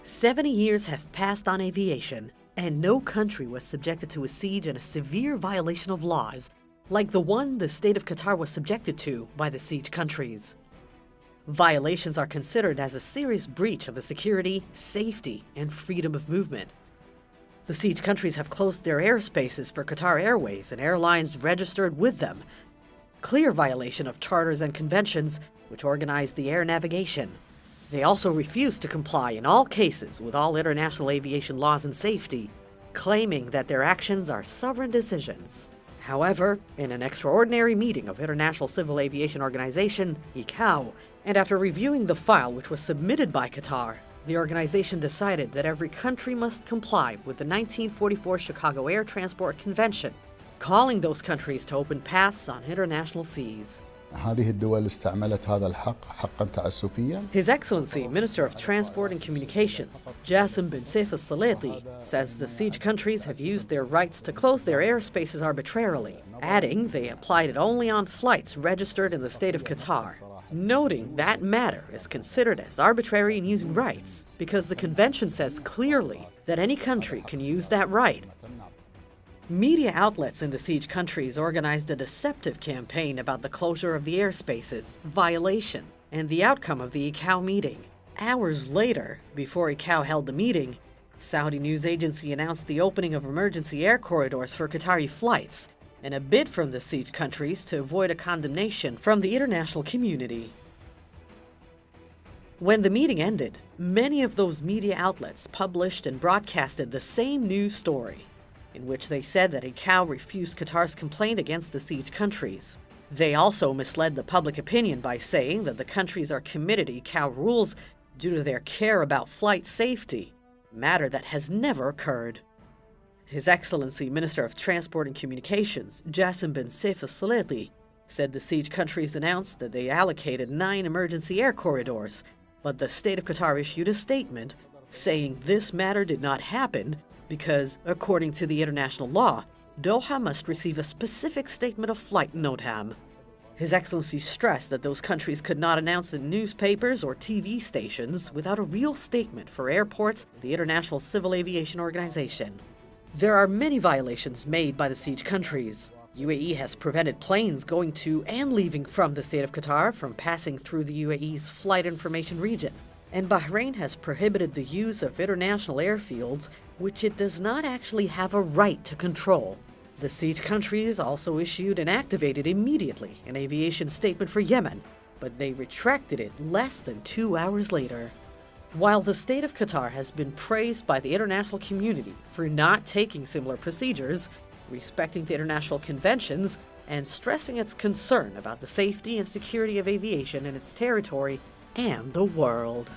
70 years have passed on aviation, and no country was subjected to a siege and a severe violation of laws like the one the state of Qatar was subjected to by the siege countries. Violations are considered as a serious breach of the security, safety, and freedom of movement. The siege countries have closed their airspaces for Qatar Airways and airlines registered with them, clear violation of charters and conventions which organize the air navigation. They also refuse to comply in all cases with all international aviation laws and safety, claiming that their actions are sovereign decisions. However, in an extraordinary meeting of International Civil Aviation Organization, ICAO, and after reviewing the file which was submitted by Qatar, the organization decided that every country must comply with the 1944 Chicago Air Transport Convention, calling those countries to open paths on international seas. هذه الدول استعملت هذا الحق حقا تعسفيا. His Excellency, Minister of Transport and Communications, Jassim bin Saif al-Salati, says the siege countries have used their rights to close their airspaces arbitrarily, adding they applied it only on flights registered in the state of Qatar, noting that matter is considered as arbitrary in using rights because the convention says clearly that any country can use that right. Media outlets in the siege countries organized a deceptive campaign about the closure of the airspaces, violations, and the outcome of the ICAO meeting. Hours later, before ICAO held the meeting, Saudi news agency announced the opening of emergency air corridors for Qatari flights, in a bid from the siege countries to avoid a condemnation from the international community. When the meeting ended, many of those media outlets published and broadcasted the same news story, in which they said that ICAO refused Qatar's complaint against the siege countries. They also misled the public opinion by saying that the countries are committed to ICAO rules due to their care about flight safety, a matter that has never occurred. His Excellency, Minister of Transport and Communications, Jassim bin Saif al-Salati, said the siege countries announced that they allocated 9 emergency air corridors, but the state of Qatar issued a statement saying this matter did not happen because, according to the international law, Doha must receive a specific statement of flight NOTAM. His Excellency stressed that those countries could not announce in newspapers or TV stations without a real statement for airports and the International Civil Aviation Organization. There are many violations made by the siege countries. UAE has prevented planes going to and leaving from the state of Qatar from passing through the UAE's flight information region. And Bahrain has prohibited the use of international airfields, which it does not actually have a right to control. The siege countries also issued and activated immediately an aviation statement for Yemen, but they retracted it less than 2 hours later. While the state of Qatar has been praised by the international community for not taking similar procedures, respecting the international conventions, and stressing its concern about the safety and security of aviation in its territory and the world.